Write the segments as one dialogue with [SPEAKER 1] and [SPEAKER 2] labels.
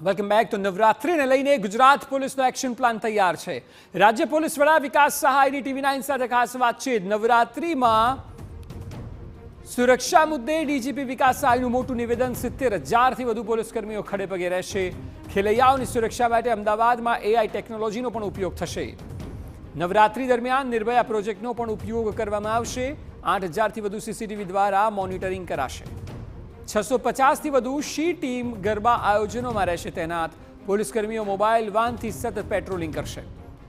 [SPEAKER 1] Welcome back. તો નવરાત્રિને લઈને ગુજરાત પોલીસનો એક્શન પ્લાન તૈયાર છે. રાજ્ય પોલીસ વડા વિકાસ સહાયની TV9 સાથે ખાસ વાતચીત. નવરાત્રિમાં સુરક્ષા મુદ્દે ડીજીપી વિકાસ સહાયનું મોટું નિવેદન. 70,000થી વધુ પોલીસકર્મીઓ ખડે પગે રહેશે. ખેલૈયાઓની સુરક્ષા માટે અમદાવાદમાં AI ટેકનોલોજીનો પણ ઉપયોગ થશે. નવરાત્રિ દરમિયાન નિર્ભયા પ્રોજેક્ટનો પણ ઉપયોગ કરવામાં આવશે. 8,000થી વધુ CCTV દ્વારા મોનિટરિંગ કરાશે. 650થી વધુ શી ટીમ ગરબા આયોજનોમાં રહેશે તૈનાત. પોલીસકર્મીઓ મોબાઈલ વાનથી સતત પેટ્રોલિંગ કરશે.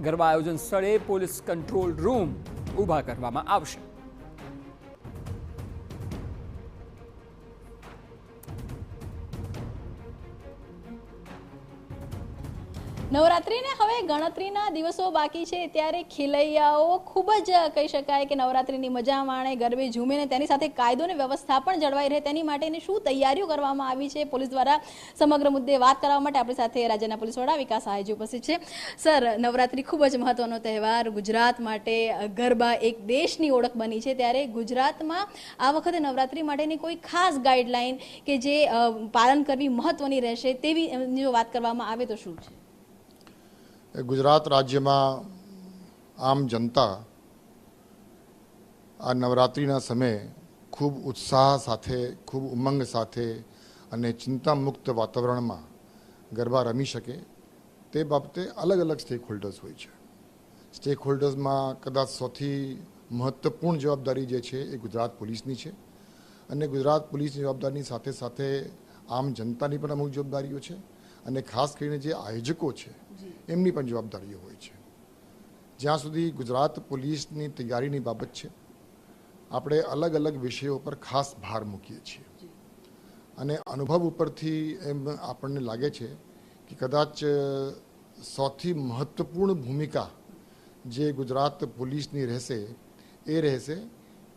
[SPEAKER 1] ગરબા આયોજન સ્થળે પોલીસ કંટ્રોલ રૂમ ઊભા કરવામાં આવશે.
[SPEAKER 2] નવરાત્રિને હવે ગણતરીના દિવસો બાકી છે ત્યારે ખેલૈયાઓ ખૂબ જ કહી શકાય કે નવરાત્રિની મજા માણે, ગરબે ઝૂમે ને તેની સાથે કાયદો અને વ્યવસ્થા પણ જળવાઈ રહે તેની માટેની શું તૈયારીઓ કરવામાં આવી છે પોલીસ દ્વારા સમગ્ર મુદ્દે વાત કરવા માટે આપણી સાથે રાજ્યના પોલીસ વડા વિકાસ સહાયજી ઉપસ્થિત છે. સર, નવરાત્રિ ખૂબ જ મહત્વનો તહેવાર, ગુજરાત માટે ગરબા એક દેશની ઓળખ બની છે ત્યારે ગુજરાતમાં આ વખતે નવરાત્રિ માટેની કોઈ ખાસ ગાઈડલાઈન કે જે પાલન કરવી મહત્વની રહેશે તેવી જો વાત કરવામાં આવે તો શું છે?
[SPEAKER 3] ગુજરાત રાજ્યમાં આમ જનતા આ નવરાત્રિના સમયે ખૂબ ઉત્સાહ સાથે, ખૂબ ઉમંગ સાથે અને ચિંતામુક્ત વાતાવરણમાં ગરબા રમી શકે તે બાબતે અલગ અલગ સ્ટેક હોલ્ડર્સ હોય છે. સ્ટેક હોલ્ડર્સમાં કદાચ સૌથી મહત્ત્વપૂર્ણ જવાબદારી જે છે એ ગુજરાત પોલીસની છે અને ગુજરાત પોલીસની જવાબદારીની સાથે સાથે આમ જનતાની પણ અમુક જવાબદારીઓ છે અને ખાસ કરીને જે આયોજકો છે એમની પણ જવાબદારીઓ હોય છે. જ્યાં સુધી ગુજરાત પોલીસની તૈયારીની બાબત છે આપણે અલગ અલગ વિષયો પર ખાસ ભાર મૂકીએ છીએ અને અનુભવ ઉપરથી એમ આપણને લાગે છે કે કદાચ સૌથી મહત્ત્વપૂર્ણ ભૂમિકા જે ગુજરાત પોલીસની રહેશે એ રહેશે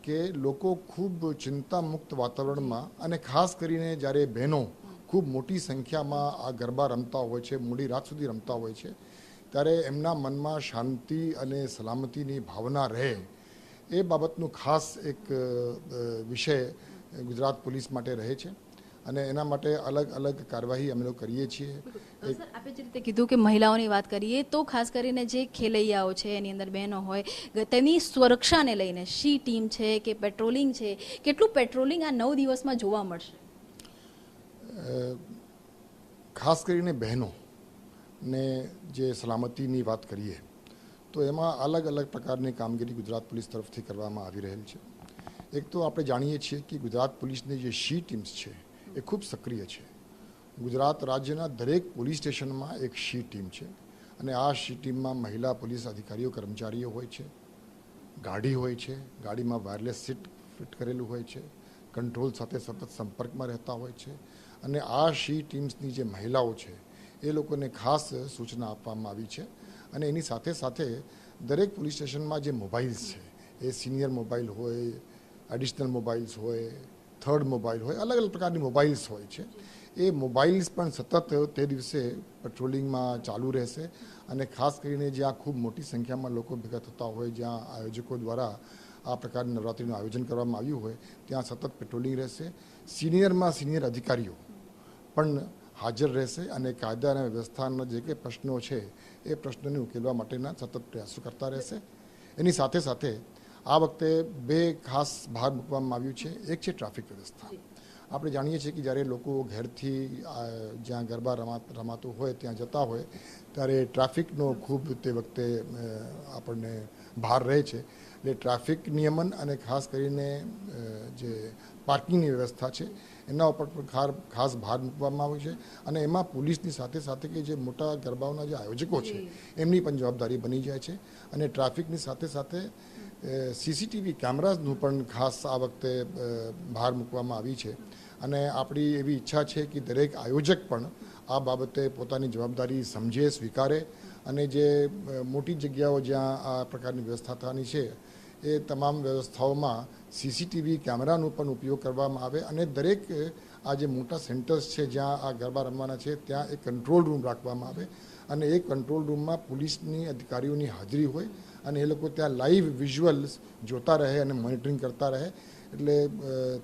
[SPEAKER 3] કે લોકો ખૂબ ચિંતામુક્ત વાતાવરણમાં અને ખાસ કરીને જ્યારે બહેનો ખૂબ મોટી સંખ્યામાં આ ગરબા રમતા હોય છે, મોડી રાત સુધી રમતા હોય છે, ત્યારે એમના મનમાં શાંતિ અને સલામતીની ભાવના રહે એ બાબતનું ખાસ એક વિષય ગુજરાત પોલીસ માટે રહે છે અને એના માટે અલગ અલગ કાર્યવાહી અમે લોકો કરીએ છીએ.
[SPEAKER 2] સર, આપણે જે રીતે કીધું કે મહિલાઓની વાત કરીએ તો ખાસ કરીને જે ખેલૈયાઓ છે એની અંદર બહેનો હોય તેની સુરક્ષાને લઈને શી ટીમ છે કે પેટ્રોલિંગ છે, કેટલું પેટ્રોલિંગ આ 9 દિવસમાં જોવા મળશે?
[SPEAKER 3] ખાસ કરીને બહેનો ને જે સલામતીની વાત કરીએ તો એમાં અલગ અલગ પ્રકારની કામગીરી ગુજરાત પોલીસ તરફથી કરવામાં આવી રહેલ છે. એક તો આપણે જાણીએ છીએ કે ગુજરાત પોલીસની જે શી ટીમ્સ છે એ ખૂબ સક્રિય છે. ગુજરાત રાજ્યના દરેક પોલીસ સ્ટેશનમાં એક શી ટીમ છે અને આ શી ટીમમાં મહિલા પોલીસ અધિકારીઓ કર્મચારીઓ હોય છે, ગાડી હોય છે, ગાડીમાં વાયરલેસ સીટ ફિટ કરેલું હોય છે, કંટ્રોલ સાથે સતત સંપર્કમાં રહેતા હોય છે અને આ શી ટીમ્સની જે મહિલાઓ છે એ લોકોને ખાસ સૂચના આપવામાં આવી છે અને એની સાથે સાથે દરેક પોલીસ સ્ટેશનમાં જે મોબાઈલ્સ છે એ સિનિયર મોબાઈલ હોય, એડિશનલ મોબાઈલ્સ હોય, થર્ડ મોબાઈલ હોય, અલગ અલગ પ્રકારની મોબાઈલ્સ હોય છે. એ મોબાઈલ્સ પણ સતત તે દિવસે પેટ્રોલિંગમાં ચાલુ રહેશે અને ખાસ કરીને જ્યાં ખૂબ મોટી સંખ્યામાં લોકો ભેગા થતા હોય, જ્યાં આયોજકો દ્વારા આ પ્રકારની નવરાત્રિનું આયોજન કરવામાં આવ્યું હોય ત્યાં સતત પેટ્રોલિંગ રહેશે. સિનિયરમાં સિનિયર અધિકારીઓ પણ હાજર રહેશે અને કાયદા અને વ્યવસ્થાના જે કંઈ પ્રશ્નો છે એ પ્રશ્નોને ઉકેલવા માટેના સતત પ્રયાસો કરતા રહેશે. એની સાથે સાથે આ વખતે 2 ખાસ ભાર મૂકવામાં આવ્યું છે. એક છે ટ્રાફિક વ્યવસ્થા. આપણે જાણીએ છીએ કે જ્યારે લોકો ઘરથી જ્યાં ગરબા રમાતું હોય ત્યાં જતા હોય ત્યારે ટ્રાફિકનો ખૂબ તે વખતે આપણને ભાર રહે છે. એટલે ટ્રાફિક નિયમન અને ખાસ કરીને જે પાર્કિંગની વ્યવસ્થા છે એના ઉપર ખાસ ભાર મૂકવામાં આવ્યો છે અને એમાં પોલીસની સાથે સાથે કે જે મોટા ગરબાઓના જે આયોજકો છે એમની પણ જવાબદારી બની જાય છે અને ટ્રાફિકની સાથે સાથે CCTV કેમેરાઝનું પણ ખાસ આ વખતે ભાર મૂકવામાં આવી છે અને આપણી એવી ઈચ્છા છે કે દરેક આયોજક પણ આ બાબતે પોતાની જવાબદારી સમજે, સ્વીકારે અને જે મોટી જગ્યાઓ જ્યાં આ પ્રકારની વ્યવસ્થા થવાની છે એ તમામ વ્યવસ્થાઓમાં CCTV કેમેરાનો પણ ઉપયોગ કરવામાં આવે અને દરેક આ જે મોટા સેન્ટર્સ છે જ્યાં આ ગરબા રમવાના છે ત્યાં એક કંટ્રોલ રૂમ રાખવામાં આવે અને એ કંટ્રોલ રૂમમાં પોલીસની અધિકારીઓની હાજરી હોય અને એ લોકો ત્યાં લાઈવ વિઝ્યુઅલ્સ જોતા રહે અને મોનિટરિંગ કરતા રહે એટલે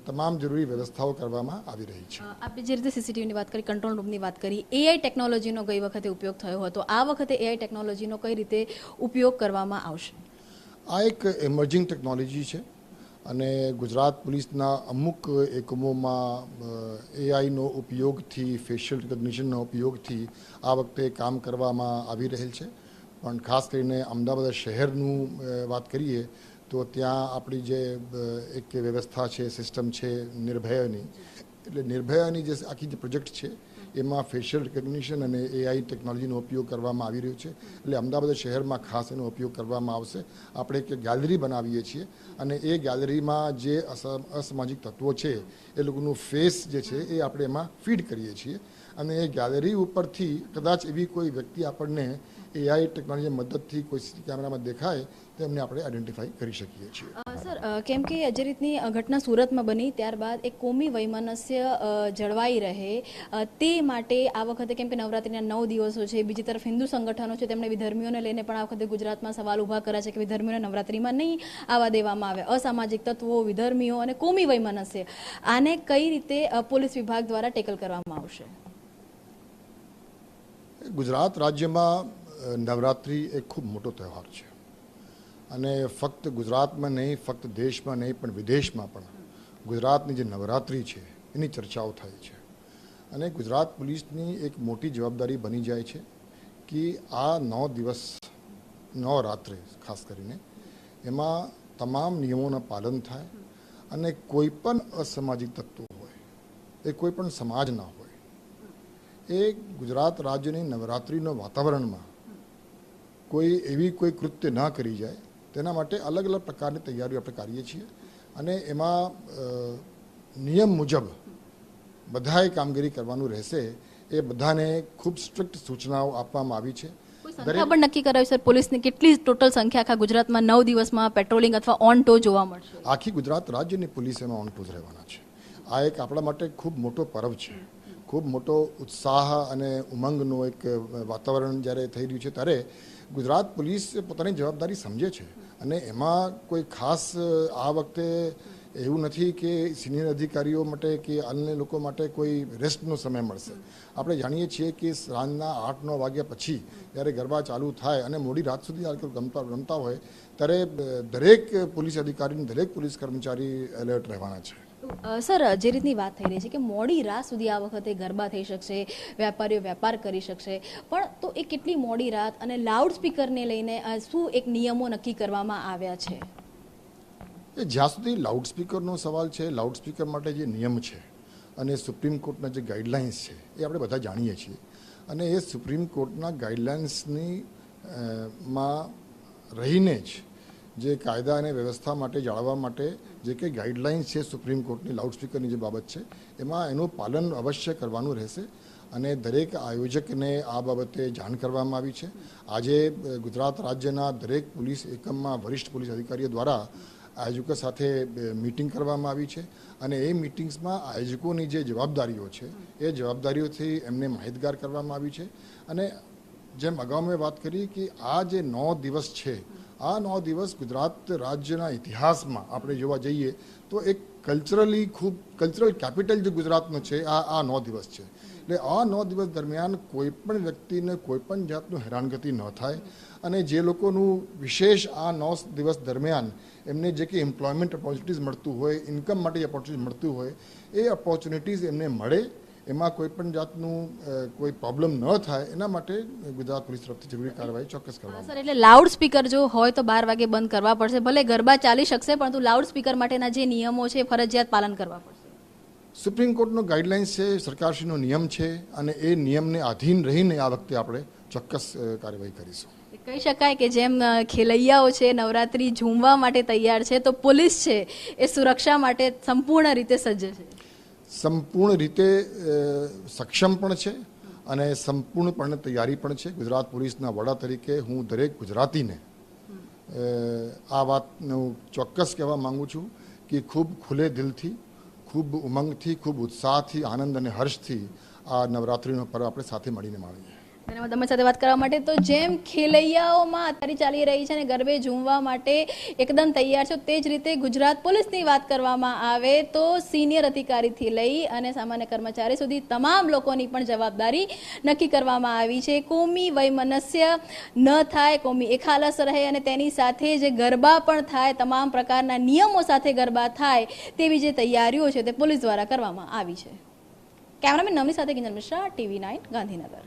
[SPEAKER 3] તમામ જરૂરી વ્યવસ્થાઓ કરવામાં આવી રહી છે.
[SPEAKER 2] આપણે જે રીતે સીસીટીવીની વાત કરી, કંટ્રોલ રૂમની વાત કરી, એઆઈ ટેકનોલોજીનો ગઈ વખતે ઉપયોગ થયો હતો, આ વખતે એઆઈ ટેકનોલોજીનો કઈ રીતે ઉપયોગ કરવામાં આવશે?
[SPEAKER 3] આ એક એમર્જિંગ ટેકનોલોજી છે અને ગુજરાત પોલીસના અમુક એકમોમાં એઆઈનો ઉપયોગથી, ફેશિયલ રિકગ્નિશનનો ઉપયોગથી આ વખતે કામ કરવામાં આવી રહેલ છે. પણ ખાસ કરીને અમદાવાદ શહેરનું વાત કરીએ તો ત્યાં આપણી જે એક વ્યવસ્થા છે, સિસ્ટમ છે નિર્ભયાની, એટલે નિર્ભયાની જે આખી જે પ્રોજેક્ટ છે એમાં ફેશિયલ રિકગ્નિશન અને એઆઈ ટેકનોલોજીનો ઉપયોગ કરવામાં આવી રહ્યો છે. એટલે અમદાવાદ શહેરમાં ખાસ એનો ઉપયોગ કરવામાં આવશે. આપણે એક ગેલેરી બનાવીએ છીએ અને એ ગેલેરીમાં જે અસામાજિક તત્વો છે એ લોકોનું ફેસ જે છે એ આપણે એમાં ફીડ કરીએ છીએ અને એ ગેલેરી ઉપરથી કદાચ એવી કોઈ વ્યક્તિ આપણને એઆઈ ટેકનોલોજી મદદથી કોઈ સીસી કેમેરામાં દેખાય તો એમને આપણે આઈડેન્ટિફાઈ કરી શકીએ છીએ.
[SPEAKER 2] સર, કેમ કે જે રીતની ઘટના સુરતમાં બની ત્યારબાદ એક કોમી વૈમનસ્ય જળવાઈ રહે તે માટે આ વખતે, કેમ કે નવરાત્રિના 9 દિવસો છે, બીજી તરફ હિન્દુ સંગઠનો છે તેમણે વિધર્મીઓને લઈને પણ આ વખતે ગુજરાતમાં સવાલ ઊભા કર્યા છે કે વિધર્મીઓને નવરાત્રિમાં નહીં આવવા દેવામાં આવે. અસામાજિક તત્વો, વિધર્મીઓ અને કોમી વૈમનસ્ય, આને કઈ રીતે પોલીસ વિભાગ દ્વારા ટેકલ કરવામાં આવશે?
[SPEAKER 3] ગુજરાત રાજ્યમાં નવરાત્રિ એક ખૂબ મોટો તહેવાર છે અને ફક્ત ગુજરાતમાં નહીં, ફક્ત દેશમાં નહીં, પણ વિદેશમાં પણ ગુજરાતની જે નવરાત્રિ છે એની ચર્ચાઓ થાય છે. અને ગુજરાત પોલીસની એક મોટી જવાબદારી બની જાય છે કે આ 9 દિવસ, 9 રાત્રે ખાસ કરીને એમાં તમામ નિયમોનું પાલન થાય અને કોઈ પણ અસામાજિક તત્વો હોય, એ કોઈ પણ સમાજના હોય, એ ગુજરાત રાજ્યની નવરાત્રિના વાતાવરણમાં કોઈ કૃત્ય ન કરી જાય તેના માટે અલગ અલગ પ્રકારની તૈયારીઓ આપણે કરીએ છીએ અને એમાં નિયમ મુજબ બધાએ કામગીરી કરવાનું રહેશે. એ બધાને ખૂબ સ્ટ્રિક્ટ સૂચનાઓ આપવામાં આવી છે.
[SPEAKER 2] સંખ્યા પણ નક્કી કરાવી સર, પોલીસની કેટલી ટોટલ સંખ્યા આખા ગુજરાતમાં 9 દિવસમાં પેટ્રોલિંગ અથવા ઓન ટો જોવા મળશે?
[SPEAKER 3] આખી ગુજરાત રાજ્યની પોલીસ એમાં ઓન ટો રહેવાના છે. આ એક આપણા માટે ખૂબ મોટો પર્વ છે. ખૂબ મોટો ઉત્સાહ અને ઉમંગનું એક વાતાવરણ જ્યારે થઈ રહ્યું છે ત્યારે ગુજરાત પોલીસ પોતાની જવાબદારી સમજે છે અને એમાં કોઈ ખાસ આ વખતે એવું નથી કે સિનિયર અધિકારીઓ માટે કે અન્ય લોકો માટે કોઈ રેસ્ટનો સમય મળશે. આપણે જાણીએ છીએ કે સાંજના 8-9 વાગ્યા પછી જ્યારે ગરબા ચાલુ થાય અને મોડી રાત સુધી આ રમતા હોય ત્યારે દરેક પોલીસ અધિકારી, દરેક પોલીસ કર્મચારી એલર્ટ રહેવાના છે.
[SPEAKER 2] સર, જે રીતની વાત થઈ રહી છે કે મોડી રાત સુધી આ વખતે ગરબા થઈ શકશે, વેપારીઓ વેપાર કરી શકશે, પણ તો એ કેટલી મોડી રાત અને લાઉડ સ્પીકરને લઈને શું એક નિયમો નક્કી કરવામાં આવ્યા છે?
[SPEAKER 3] જ્યાં સુધી લાઉડ સ્પીકરનો સવાલ છે, લાઉડ સ્પીકર માટે જે નિયમ છે અને સુપ્રીમ કોર્ટના જે ગાઈડલાઇન્સ છે એ આપણે બધા જાણીએ છીએ અને એ સુપ્રીમ કોર્ટના ગાઈડલાઇન્સની માં રહીને જ જે કાયદા અને વ્યવસ્થા માટે જાળવવા માટે જે કંઈ ગાઈડલાઇન્સ છે સુપ્રીમ કોર્ટની લાઉડ સ્પીકરની જે બાબત છે એમાં એનું પાલન અવશ્ય કરવાનું રહેશે અને દરેક આયોજકને આ બાબતે જાણ કરવામાં આવી છે. આજે ગુજરાત રાજ્યના દરેક પોલીસ એકમમાં વરિષ્ઠ પોલીસ અધિકારીઓ દ્વારા આયોજકો સાથે મિટિંગ કરવામાં આવી છે અને એ મિટિંગ્સમાં આયોજકોની જે જવાબદારીઓ છે એ જવાબદારીઓથી એમને માહિતગાર કરવામાં આવી છે. અને જેમ અગાઉ મેં વાત કરી કે આ જે 9 દિવસ છે, આ 9 દિવસ ગુજરાત રાજ્યના ઇતિહાસમાં આપણે જોવા જઈએ તો એક કલ્ચરલ કેપિટલ જે ગુજરાતનો છે આ 9 દિવસ છે. એટલે આ 9 દિવસ દરમિયાન કોઈ પણ વ્યક્તિને કોઈ પણ જાતનું હેરાનગતિ ન થાય અને જે લોકોનું વિશેષ આ 9 દિવસ દરમિયાન એમને જે કંઈ એમ્પ્લોયમેન્ટ ઓપોર્ચ્યુનિટીઝ મળતું હોય, ઇન્કમ માટે જે ઓપોર્ચ્યુનિટીઝ મળતું હોય એ ઓપોર્ચ્યુનિટીઝ એમને મળે, એમાં કોઈ પણ જાતનું કોઈ પ્રોબ્લેમ ન થાય એના માટે ગુજરાત પોલીસ તરફથી જરૂરી કાર્યવાહી ચોક્કસ કરવામાં.
[SPEAKER 2] સર, એટલે લાઉડ સ્પીકર જો હોય તો 12 વાગે બંધ કરવા પડશે. ભલે ગરબા ચાલી શકશે પરંતુ લાઉડ સ્પીકર માટેના જે નિયમો છે ફરજિયાત પાલન કરવા પડશે.
[SPEAKER 3] સુપ્રીમ કોર્ટનો ગાઈડલાઇન્સ છે, સરકારશ્રીનો નિયમ છે અને એ નિયમને આધીન રહીને આ વખતે આપણે ચોક્કસ કાર્યવાહી કરીશું.
[SPEAKER 2] કહી શકાય કે જેમ ખેલૈયાઓ છે નવરાત્રી ઝૂમવા માટે તૈયાર છે, તો પોલીસ છે એ સુરક્ષા માટે સંપૂર્ણ રીતે સજ્જ છે.
[SPEAKER 3] સંપૂર્ણ રીતે સક્ષમ પણ છે અને સંપૂર્ણપણે તૈયારી પણ છે. ગુજરાત પોલીસના વડા તરીકે હું દરેક ગુજરાતીને આ વાતનું ચોક્કસ કહેવા માગું છું કે ખૂબ ખુલ્લે દિલથી, ખૂબ ઉમંગથી, ખૂબ ઉત્સાહથી, આનંદ અને હર્ષથી આ નવરાત્રિનો પર્વ આપણે સાથે મળીને માણીએ.
[SPEAKER 2] ધન્યવાદ તમારી સાથે વાત કરવા માટે. તો જેમ ખેલૈયાઓમાં અત્યારે ચાલી રહી છે અને ગરબે ઝૂમવા માટે એકદમ તૈયાર છે, તે જ રીતે ગુજરાત પોલીસની વાત કરવામાં આવે તો સિનિયર અધિકારીથી લઈ અને સામાન્ય કર્મચારી સુધી તમામ લોકોની પણ જવાબદારી નક્કી કરવામાં આવી છે. કોમી વૈમનસ્ય ન થાય, કોમી એખાલસ રહે અને તેની સાથે જે ગરબા પણ થાય, તમામ પ્રકારના નિયમો સાથે ગરબા થાય તેવી જે તૈયારીઓ છે તે પોલીસ દ્વારા કરવામાં આવી છે. કેમેરામેન નવની સાથે કિંજલ મિશ્રા, TV9 ગાંધીનગર.